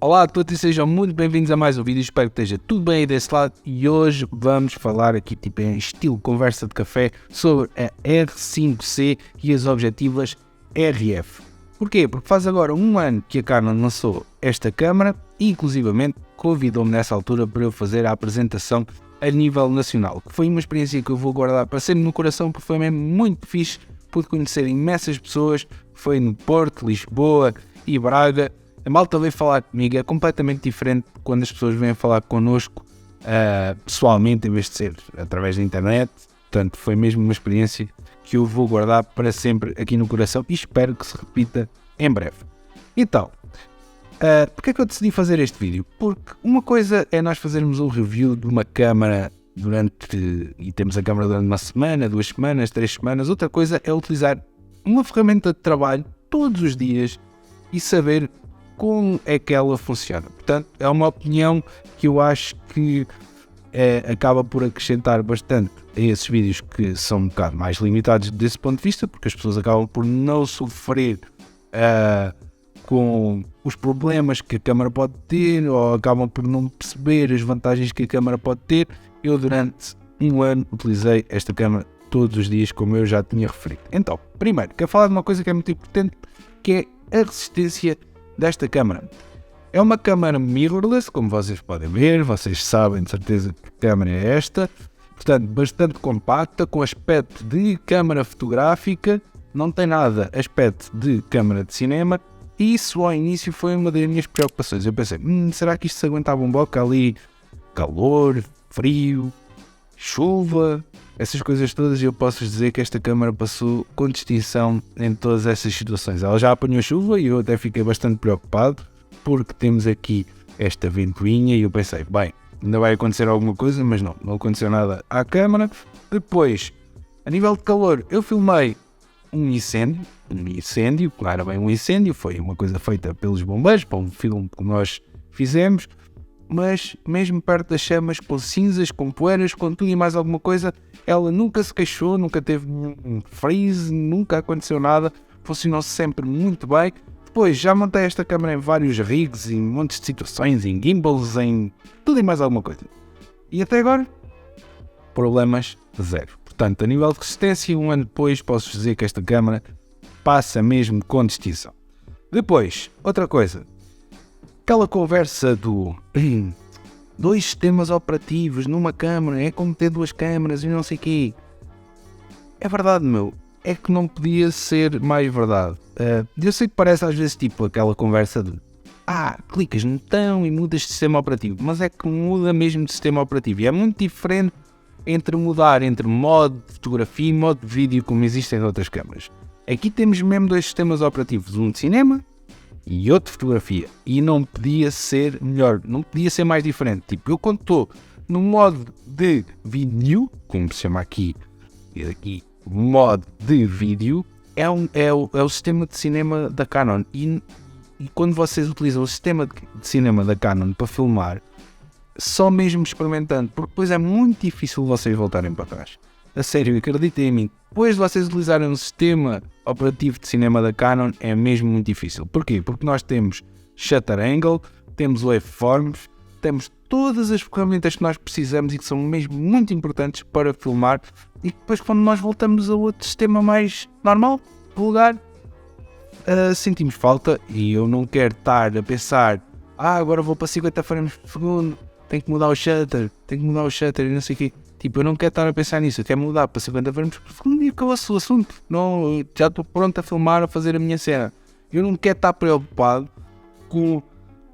Olá a todos e sejam muito bem-vindos a mais um vídeo, espero que esteja tudo bem aí desse lado e hoje vamos falar aqui tipo em estilo conversa de café sobre a R5C e as objetivas RF. Porquê? Porque faz agora um ano que a Canon lançou esta câmara e inclusivamente convidou-me nessa altura para eu fazer a apresentação a nível nacional, que foi uma experiência que eu vou guardar para sempre no coração porque foi mesmo muito fixe, pude conhecer imensas pessoas, foi no Porto, Lisboa e Braga. A malta veio falar comigo, é completamente diferente quando as pessoas vêm falar connosco pessoalmente em vez de ser através da internet. Portanto, foi mesmo uma experiência que eu vou guardar para sempre aqui no coração e espero que se repita em breve. Então, porque é que eu decidi fazer este vídeo? Porque uma coisa é nós fazermos um review de uma câmara e temos a câmara durante uma semana, 2 semanas, 3 semanas. Outra coisa é utilizar uma ferramenta de trabalho todos os dias e saber como é que ela funciona. Portanto, é uma opinião que eu acho que acaba por acrescentar bastante a esses vídeos que são um bocado mais limitados desse ponto de vista, porque as pessoas acabam por não sofrer com os problemas que a câmara pode ter ou acabam por não perceber as vantagens que a câmara pode ter. Eu durante um ano utilizei esta câmara todos os dias, como eu já tinha referido. Então, primeiro, quero falar de uma coisa que é muito importante, que é a resistência desta câmara. É uma câmara mirrorless, como vocês podem ver, vocês sabem de certeza que câmara é esta, portanto bastante compacta, com aspecto de câmara fotográfica, não tem nada aspecto de câmara de cinema, e isso ao início foi uma das minhas preocupações. Eu pensei, será que isto se aguentava um boca ali, calor, frio, chuva, essas coisas todas, e eu posso dizer que esta câmara passou com distinção em todas essas situações. Ela já apanhou chuva e eu até fiquei bastante preocupado, porque temos aqui esta ventoinha e eu pensei, bem, ainda vai acontecer alguma coisa, mas não aconteceu nada à câmara. Depois, a nível de calor, eu filmei um incêndio, claro, bem um incêndio, foi uma coisa feita pelos bombeiros, para um filme que nós fizemos, mas mesmo perto das chamas, com cinzas, com poeiras, com tudo e mais alguma coisa, ela nunca se queixou, nunca teve um freeze, nunca aconteceu nada, funcionou sempre muito bem. Depois já montei esta câmera em vários rigs, em montes de situações, em gimbals, em tudo e mais alguma coisa. E até agora, problemas zero. Portanto, a nível de resistência, um ano depois, posso dizer que esta câmera passa mesmo com distinção. Depois, outra coisa. Aquela conversa do 2 sistemas operativos numa câmara, é como ter 2 câmaras e não sei o quê. É verdade, meu. É que não podia ser mais verdade. Eu sei que parece às vezes tipo aquela conversa de clicas no botão e mudas de sistema operativo. Mas é que muda mesmo de sistema operativo. E é muito diferente mudar entre modo de fotografia e modo de vídeo como existem em outras câmaras. Aqui temos mesmo 2 sistemas operativos. Um de cinema e outro de fotografia, e não podia ser melhor, não podia ser mais diferente. Tipo, eu quando estou no modo de vídeo, como se chama aqui, modo de vídeo, é o sistema de cinema da Canon, e quando vocês utilizam o sistema de cinema da Canon para filmar, só mesmo experimentando, porque depois é muito difícil vocês voltarem para trás. A sério, acreditem em mim, depois de vocês utilizarem um sistema operativo de cinema da Canon é mesmo muito difícil. Porquê? Porque nós temos shutter angle, temos waveforms, temos todas as ferramentas que nós precisamos e que são mesmo muito importantes para filmar, e depois quando nós voltamos a outro sistema mais normal, vulgar, sentimos falta. E eu não quero estar a pensar, agora vou para 50 frames por segundo, tenho que mudar o shutter e não sei o quê. Tipo, eu não quero estar a pensar nisso, eu quero mudar para 50 frames por segundo e acabou-se o assunto. Não, já estou pronto a filmar, a fazer a minha cena. Eu não quero estar preocupado com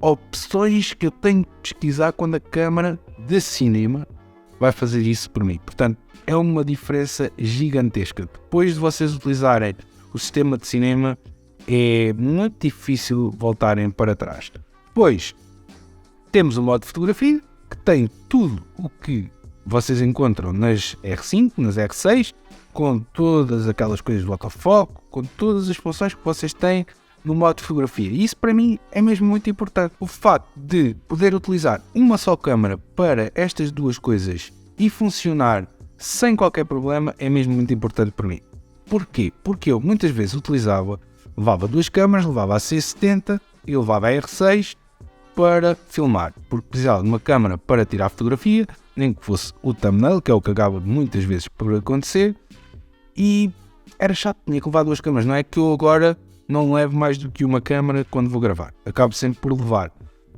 opções que eu tenho que pesquisar quando a câmara de cinema vai fazer isso por mim. Portanto, é uma diferença gigantesca. Depois de vocês utilizarem o sistema de cinema, é muito difícil voltarem para trás. Depois, temos o modo de fotografia, que tem tudo o que vocês encontram nas R5, nas R6, com todas aquelas coisas do autofoco, com todas as funções que vocês têm no modo de fotografia. E isso para mim é mesmo muito importante. O facto de poder utilizar uma só câmera para estas 2 coisas e funcionar sem qualquer problema é mesmo muito importante para mim. Porquê? Porque eu muitas vezes levava 2 câmaras, levava a C70 e levava a R6 para filmar, porque precisava de uma câmera para tirar fotografia, nem que fosse o thumbnail, que é o que acaba muitas vezes por acontecer, e era chato, tinha que levar 2 câmeras. Não é que eu agora não levo mais do que uma câmera quando vou gravar, acabo sempre por levar,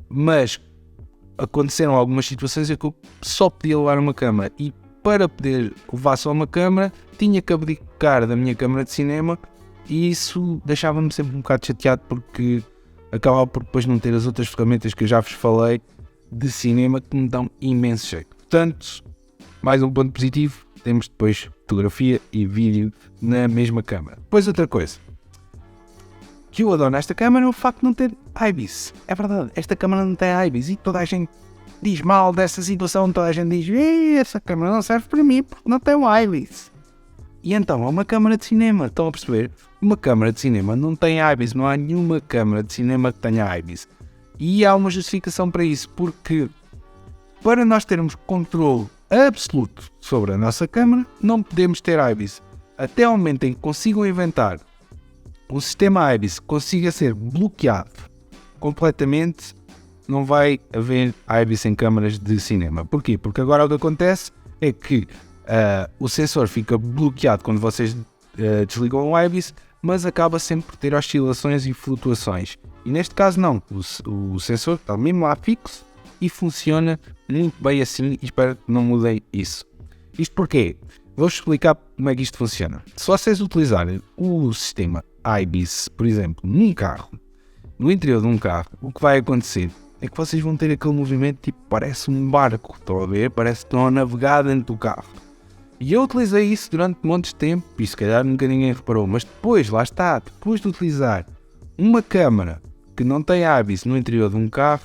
mas aconteceram algumas situações em que eu só podia levar uma câmera, e para poder levar só uma câmera tinha que abdicar da minha câmera de cinema, e isso deixava-me sempre um bocado chateado, porque acabava por depois não ter as outras ferramentas que eu já vos falei de cinema que me dão imenso jeito. Portanto, mais um ponto positivo, temos depois fotografia e vídeo na mesma câmera. Depois outra coisa que eu adoro nesta câmera é o facto de não ter IBIS. É verdade, esta câmera não tem IBIS, e toda a gente diz mal dessa situação, toda a gente diz essa câmera não serve para mim porque não tem o IBIS. E então, é uma câmera de cinema, estão a perceber? Uma câmera de cinema não tem IBIS, não há nenhuma câmera de cinema que tenha IBIS. E há uma justificação para isso, porque para nós termos controle absoluto sobre a nossa câmera, não podemos ter IBIS. Até ao momento em que consigam inventar um sistema IBIS que consiga ser bloqueado completamente, não vai haver IBIS em câmaras de cinema. Porquê? Porque agora o que acontece é que o sensor fica bloqueado quando vocês desligam o IBIS, mas acaba sempre por ter oscilações e flutuações. E neste caso não, o sensor está mesmo lá fixo e funciona muito bem assim, e espero que não mudem isso. Isto porquê? Vou-vos explicar como é que isto funciona. Se vocês utilizarem o sistema IBIS, por exemplo, num carro, no interior de um carro, o que vai acontecer é que vocês vão ter aquele movimento tipo, parece um barco, estão a ver? Parece que estão a navegar dentro do carro. E eu utilizei isso durante montes de tempo, e se calhar nunca ninguém reparou, mas depois, lá está, depois de utilizar uma câmara que não tem IBIS no interior de um carro,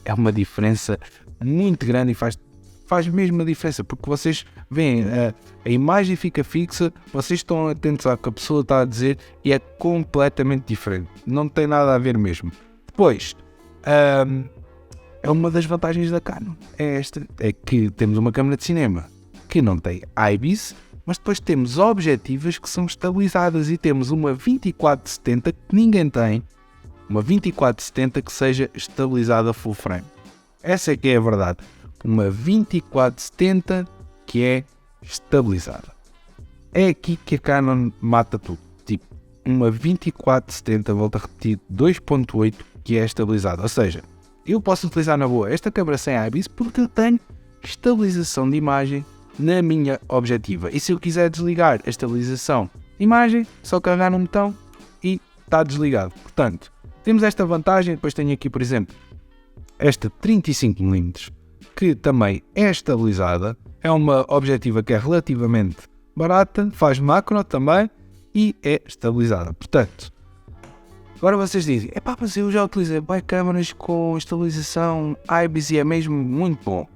é uma diferença muito grande, e faz mesmo a diferença, porque vocês veem, a imagem fica fixa, vocês estão atentos ao que a pessoa está a dizer, e é completamente diferente, não tem nada a ver mesmo. Depois, é uma das vantagens da Canon, é que temos uma câmera de cinema que não tem IBIS, mas depois temos objetivas que são estabilizadas, e temos uma 24-70 que ninguém tem, uma 24-70 que seja estabilizada full frame. Essa é que é a verdade, uma 24-70 que é estabilizada. É aqui que a Canon mata tudo, tipo uma 24-70, volto a repetir, 2.8 que é estabilizada, ou seja, eu posso utilizar na boa esta câmera sem IBIS porque eu tenho estabilização de imagem na minha objetiva, e se eu quiser desligar a estabilização de imagem, só carregar no botão e está desligado. Portanto, temos esta vantagem. Depois tenho aqui, por exemplo, esta 35mm, que também é estabilizada, é uma objetiva que é relativamente barata, faz macro também e é estabilizada. Portanto, agora vocês dizem, mas eu já utilizei câmaras com estabilização IBIS e é mesmo muito bom.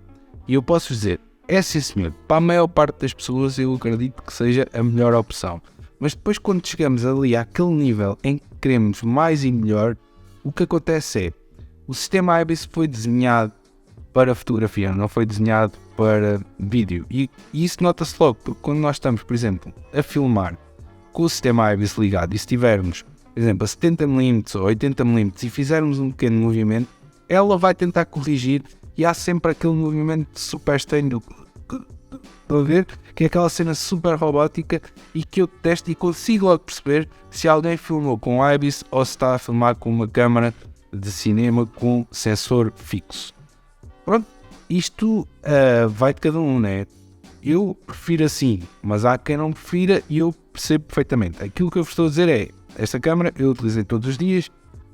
E eu posso dizer, é sim senhor, para a maior parte das pessoas eu acredito que seja a melhor opção. Mas depois, quando chegamos ali àquele nível em que queremos mais e melhor, o que acontece é, o sistema IBIS foi desenhado para fotografia, não foi desenhado para vídeo. E isso nota-se logo, porque quando nós estamos, por exemplo, a filmar com o sistema IBIS ligado, e se tivermos, por exemplo, a 70mm ou 80mm e fizermos um pequeno movimento, ela vai tentar corrigir, e há sempre aquele movimento super estranho, estão a ver? Que é aquela cena super robótica, e que eu testo e consigo logo perceber se alguém filmou com IBIS ou se está a filmar com uma câmera de cinema com sensor fixo. Pronto, isto vai de cada um, né? Eu prefiro assim, mas há quem não prefira, e eu percebo perfeitamente. Aquilo que eu vos estou a dizer é, esta câmera eu utilizei todos os dias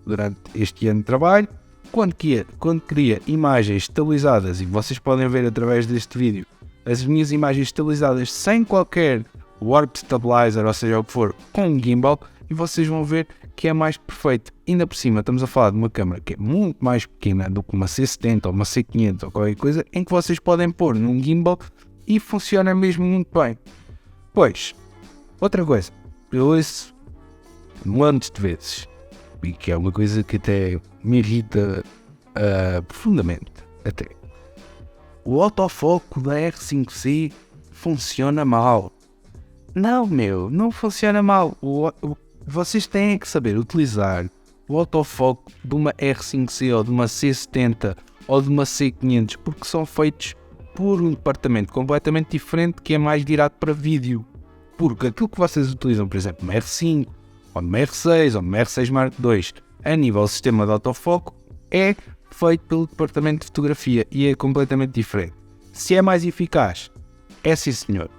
durante este ano de trabalho. Quando queria imagens estabilizadas, e vocês podem ver através deste vídeo as minhas imagens estabilizadas sem qualquer Warp Stabilizer, ou seja, o que for, com um gimbal, e vocês vão ver que é mais perfeito. Ainda por cima estamos a falar de uma câmera que é muito mais pequena do que uma C70 ou uma C500 ou qualquer coisa, em que vocês podem pôr num gimbal e funciona mesmo muito bem. Pois, outra coisa, eu ouço montes de vezes, e que é uma coisa que até me irrita profundamente, até. O autofoco da R5C funciona mal. Não, não funciona mal. Vocês têm que saber utilizar o autofoco de uma R5C ou de uma C70 ou de uma C500, porque são feitos por um departamento completamente diferente que é mais virado para vídeo. Porque aquilo que vocês utilizam, por exemplo, uma R5, ou uma R6, ou uma R6 Mark II, a nível de sistema de autofoco, é feito pelo departamento de fotografia e é completamente diferente. Se é mais eficaz, é sim senhor.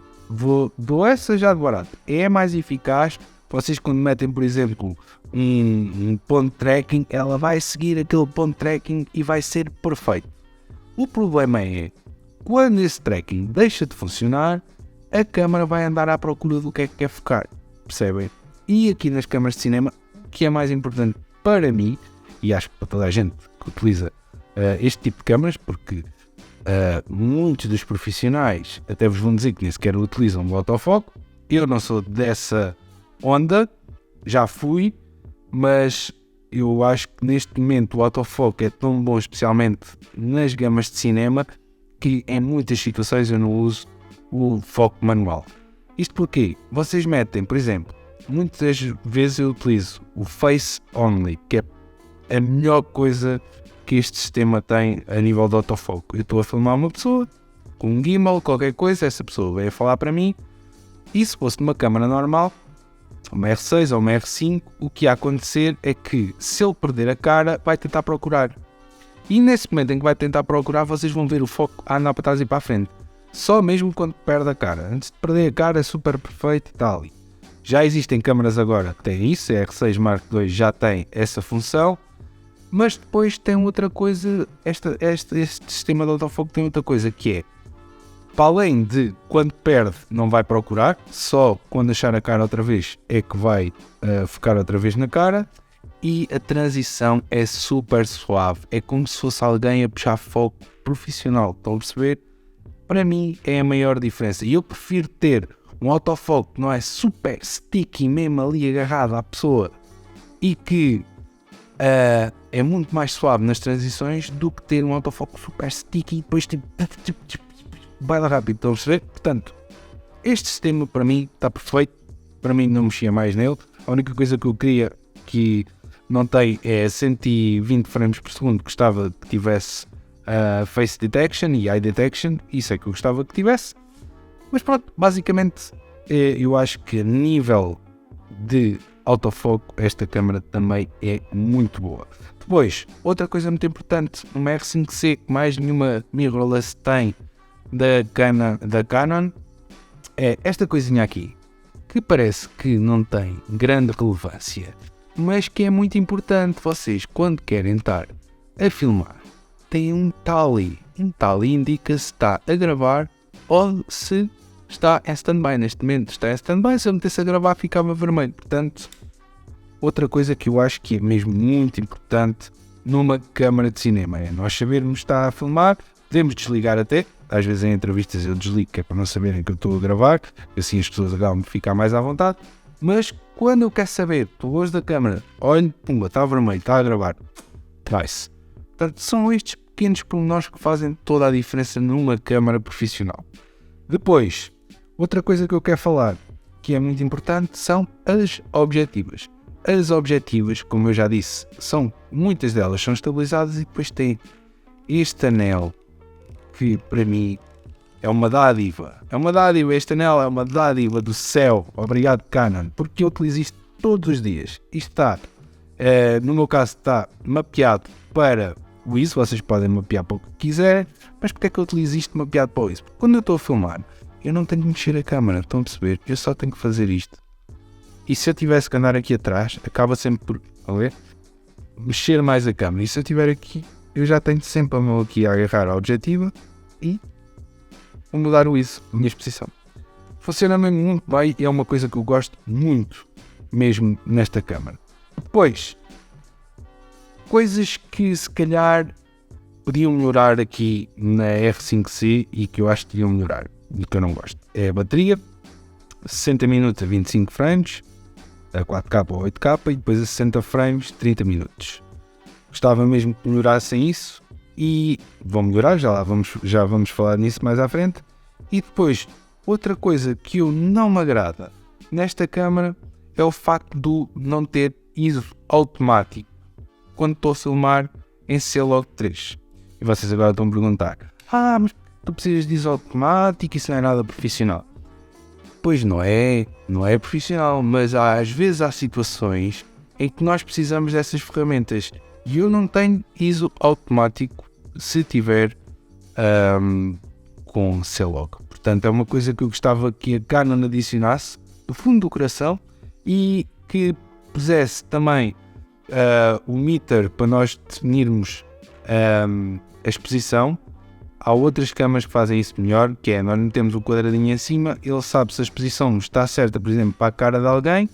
Dou essa já de barato. É mais eficaz. Vocês quando metem, por exemplo, um ponto de tracking, ela vai seguir aquele ponto de tracking e vai ser perfeito. O problema é, quando esse tracking deixa de funcionar, a câmera vai andar à procura do que é que quer focar, percebem? E aqui nas câmaras de cinema, o que é mais importante para mim, e acho que para toda a gente que utiliza este tipo de câmaras, porque muitos dos profissionais até vos vão dizer que nem sequer utilizam o autofoco, eu não sou dessa onda, já fui, mas eu acho que neste momento o autofoco é tão bom, especialmente nas gamas de cinema, que em muitas situações eu não uso o foco manual. Isto porque vocês metem, por exemplo, muitas vezes eu utilizo o Face Only, que é a melhor coisa que este sistema tem a nível de autofoco. Eu estou a filmar uma pessoa com um gimbal, qualquer coisa, essa pessoa veio a falar para mim, e se fosse numa câmera normal, uma R6 ou uma R5, o que ia acontecer é que se ele perder a cara, vai tentar procurar. E nesse momento em que vai tentar procurar, vocês vão ver o foco a andar para trás e para a frente. Só mesmo quando perde a cara. Antes de perder a cara é super perfeito e tal. Já existem câmaras agora que têm isso, a R6 Mark II já tem essa função, mas depois tem outra coisa, este sistema de autofoco tem outra coisa que é, para além de quando perde não vai procurar, só quando achar a cara outra vez é que vai focar outra vez na cara, e a transição é super suave, é como se fosse alguém a puxar foco profissional, estão a perceber? Para mim é a maior diferença, e eu prefiro ter um autofoco que não é super sticky mesmo ali agarrado à pessoa e que é muito mais suave nas transições do que ter um autofoco super sticky e depois tipo vai lá rápido, estão a perceber? Portanto, este sistema para mim está perfeito, para mim não mexia mais nele, a única coisa que eu queria que não tem é 120 frames por segundo, gostava que tivesse Face Detection e Eye Detection, isso é que eu gostava que tivesse, mas pronto, basicamente eu acho que a nível de autofoco esta câmera também é muito boa. Depois, outra coisa muito importante, uma R5C que mais nenhuma mirrorless tem da Canon é esta coisinha aqui, que parece que não tem grande relevância, mas que é muito importante. Vocês, quando querem estar a filmar, têm um tally indica se está a gravar ou se está em stand-by. Neste momento está em stand-by, se eu metesse a gravar ficava vermelho. Portanto, outra coisa que eu acho que é mesmo muito importante numa câmara de cinema é nós sabermos que está a filmar, podemos desligar até, às vezes em entrevistas eu desligo, que é para não saberem que eu estou a gravar, assim as pessoas acabam de ficar mais à vontade, mas quando eu quero saber, estou longe da câmera, olho, pumba, está vermelho, está a gravar, trai-se. Portanto, são estes pequenos pormenores que fazem toda a diferença numa câmara profissional. Depois, outra coisa que eu quero falar, que é muito importante, são as objetivas. As objetivas, como eu já disse, muitas delas são estabilizadas e depois tem este anel, que para mim é uma dádiva. Este anel é uma dádiva do céu. Obrigado, Canon, porque eu utilizo isto todos os dias. Isto está, no meu caso, está mapeado para o ISO, vocês podem mapear para o que quiser, mas porque é que eu utilizo isto mapeado para o ISO? Porque quando eu estou a filmar, eu não tenho que mexer a câmera, estão a perceber? Eu só tenho que fazer isto. E se eu tivesse que andar aqui atrás, acaba sempre por mexer mais a câmera. E se eu estiver aqui, eu já tenho sempre a mão aqui a agarrar a objetiva e vou mudar o ISO, a minha exposição. Funciona mesmo muito bem e é uma coisa que eu gosto muito mesmo nesta câmera. Depois, coisas que se calhar podiam melhorar aqui na R5C e que eu acho que deviam melhorar, do que eu não gosto. É a bateria, 60 minutos a 25 frames, a 4K ou 8K e depois a 60 frames, 30 minutos. Gostava mesmo que melhorassem isso e vão melhorar, já vamos falar nisso mais à frente. E depois, outra coisa que eu não me agrada nesta câmera é o facto de não ter ISO automático. quando estou a filmar em C-Log 3. E vocês agora estão a perguntar, mas tu precisas de ISO automático, isso não é nada profissional. Pois não é profissional, mas às vezes há situações em que nós precisamos dessas ferramentas. E eu não tenho ISO automático se tiver com C-Log. Portanto, é uma coisa que eu gostava que a Canon adicionasse do fundo do coração e que pusesse também o meter para nós definirmos a exposição. Há outras câmaras que fazem isso melhor, que é, nós metemos o quadradinho em cima, ele sabe se a exposição está certa, por exemplo, para a cara de alguém,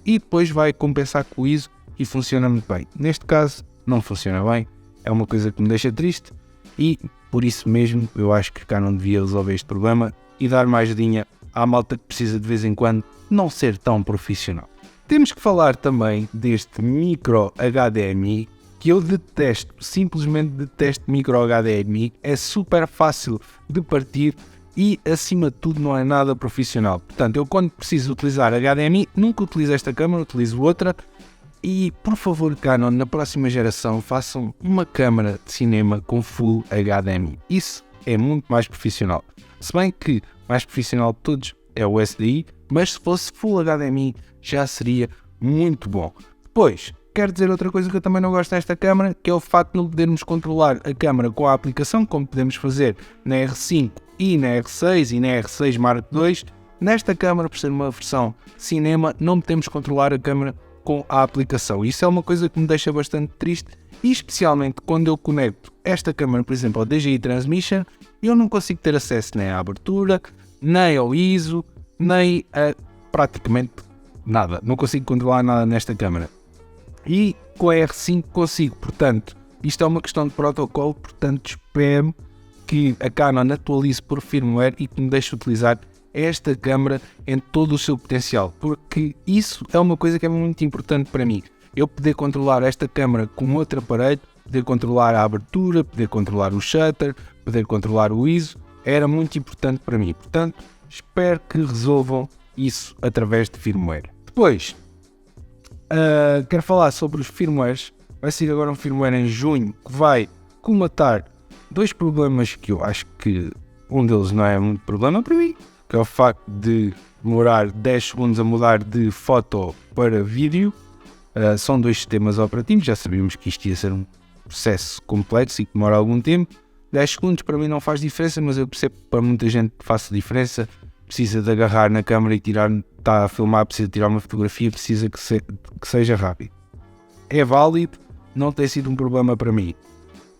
e depois vai compensar com o ISO e funciona muito bem. Neste caso, não funciona bem, é uma coisa que me deixa triste, e por isso mesmo eu acho que cá não devia resolver este problema e dar mais ajudinha à malta que precisa de vez em quando não ser tão profissional. Temos que falar também deste micro HDMI, que eu detesto, simplesmente detesto micro HDMI, é super fácil de partir e acima de tudo não é nada profissional. Portanto, eu quando preciso utilizar HDMI, nunca utilizo esta câmera, utilizo outra. E por favor, Canon, na próxima geração façam uma câmera de cinema com Full HDMI. Isso é muito mais profissional. Se bem que mais profissional de todos é o SDI, mas se fosse Full HDMI já seria muito bom. Depois, quero dizer outra coisa que eu também não gosto desta câmera, que é o facto de não podermos controlar a câmera com a aplicação, como podemos fazer na R5 e na R6 e na R6 Mark II. Nesta câmera, por ser uma versão cinema, não podemos controlar a câmera com a aplicação. Isso é uma coisa que me deixa bastante triste, e especialmente quando eu conecto esta câmera, por exemplo, ao DJI Transmission, eu não consigo ter acesso nem à abertura, nem ao ISO, nem a praticamente nada. Não consigo controlar nada nesta câmera. E com a R5 consigo, portanto, isto é uma questão de protocolo, portanto espero que a Canon atualize por firmware e que me deixe utilizar esta câmera em todo o seu potencial, porque isso é uma coisa que é muito importante para mim. Eu poder controlar esta câmera com outro aparelho, poder controlar a abertura, poder controlar o shutter, poder controlar o ISO, era muito importante para mim. Portanto, espero que resolvam isso através de firmware. Depois, quero falar sobre os firmwares. Vai sair agora um firmware em junho que vai comatar dois problemas que eu acho que um deles não é muito problema para mim, que é o facto de demorar 10 segundos a mudar de foto para vídeo. São dois sistemas operativos, já sabíamos que isto ia ser um processo complexo e que demora algum tempo. 10 segundos para mim não faz diferença, mas eu percebo que para muita gente faça diferença. Precisa de agarrar na câmera e tirar, está a filmar, precisa tirar uma fotografia, precisa que seja rápido. É válido, não tem sido um problema para mim.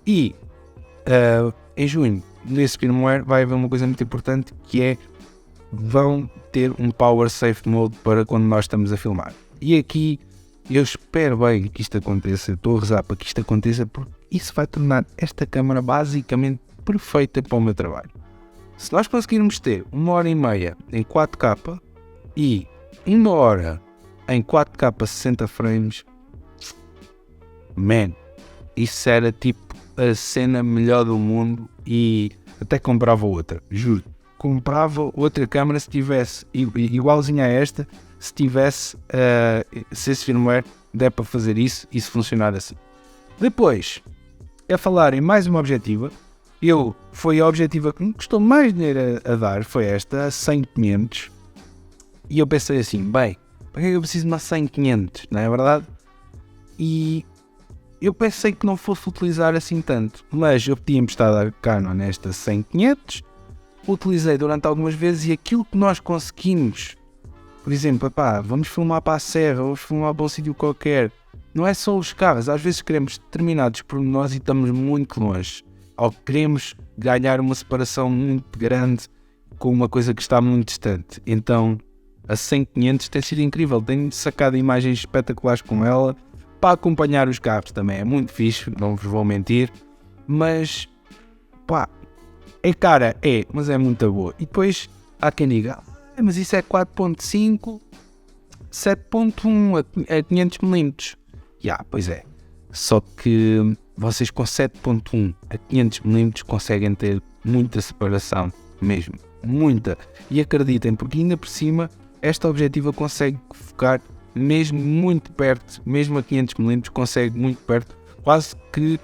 E em junho, nesse firmware, vai haver uma coisa muito importante, que é, vão ter um Power Safe Mode para quando nós estamos a filmar. E aqui eu espero bem que isto aconteça, estou a rezar para que isto aconteça, porque isso vai tornar esta câmera basicamente perfeita para o meu trabalho. Se nós conseguirmos ter 1h30 em 4K e 1 hora em 4K 60 frames, isso era tipo a cena melhor do mundo, e até comprava outra, juro. Comprava outra câmera se tivesse igualzinha a esta, se tivesse se esse firmware der para fazer isso e se funcionar assim. Depois, a falar em mais uma objetiva, foi a objetiva que me custou mais dinheiro a dar, foi esta, a 100-500, e eu pensei assim, bem, para que eu preciso de uma 100-500, não é verdade? E eu pensei que não fosse utilizar assim tanto, mas eu pedi emprestado a Canon nesta 100-500, utilizei durante algumas vezes, e aquilo que nós conseguimos, por exemplo, vamos filmar para a serra, vamos filmar para um sítio qualquer, não é só os carros, às vezes queremos determinados pormenores e estamos muito longe, ou queremos ganhar uma separação muito grande com uma coisa que está muito distante. Então a 100-500 tem sido incrível, tenho sacado imagens espetaculares com ela, para acompanhar os carros também é muito fixe, não vos vou mentir, mas é cara, mas é muito boa. E depois há quem diga, mas isso é 4.5, 7.1 a 500mm. Pois é, só que vocês com 7.1 a 500mm conseguem ter muita separação, mesmo, muita. E acreditem, porque ainda por cima esta objetiva consegue focar mesmo muito perto, mesmo a 500mm consegue muito perto, quase que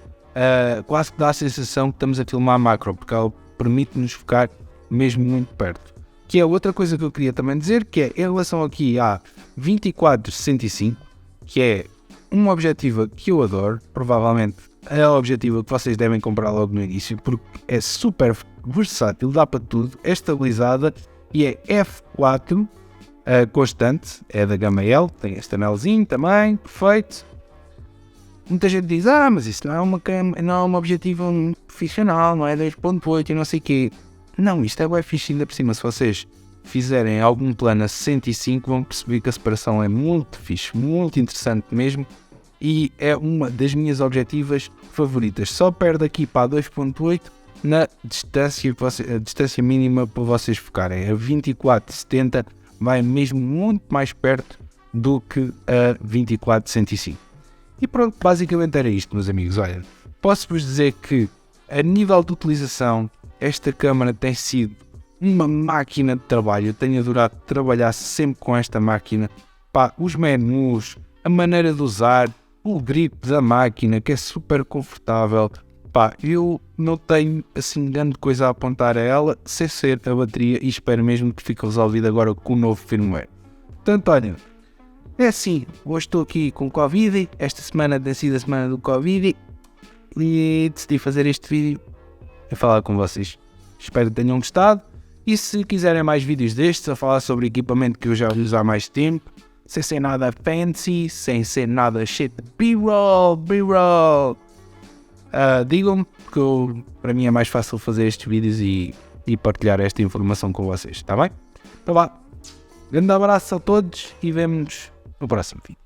dá a sensação que estamos a filmar macro, porque ela permite-nos focar mesmo muito perto. Que é outra coisa que eu queria também dizer, que é em relação aqui à 24-65, que é uma objetiva que eu adoro, provavelmente é a objetiva que vocês devem comprar logo no início, porque é super versátil, dá para tudo, é estabilizada e é f4 constante, é da gama L, tem este anelzinho também, perfeito. Muita gente diz, mas isso não é uma objetiva profissional, não é 2.8 e não sei o quê. Não, isto é bem fixe ainda por cima. Se vocês fizerem algum plano a 65, vão perceber que a separação é muito fixe, muito interessante mesmo. E é uma das minhas objetivas favoritas. Só perde aqui para a 2.8 na distância mínima para vocês focarem. A 24-70 vai mesmo muito mais perto do que a 24-105. E pronto, basicamente era isto, meus amigos. Olha, posso-vos dizer que a nível de utilização, esta câmara tem sido uma máquina de trabalho. Eu tenho adorado trabalhar sempre com esta máquina. Pá, os menus, a maneira de usar, o grip da máquina, que é super confortável. Pá, eu não tenho assim grande coisa a apontar a ela, sem ser a bateria, e espero mesmo que fique resolvido agora com o novo firmware. Portanto, olha, é assim, hoje estou aqui com Covid, esta semana tem sido a semana do Covid e decidi fazer este vídeo a falar com vocês. Espero que tenham gostado e se quiserem mais vídeos destes a falar sobre equipamento que eu já uso há mais tempo, sem ser nada fancy, sem ser nada shit, B-roll, digam-me, porque para mim é mais fácil fazer estes vídeos e partilhar esta informação com vocês, está bem? Então vá, grande abraço a todos e vemo-nos no próximo vídeo.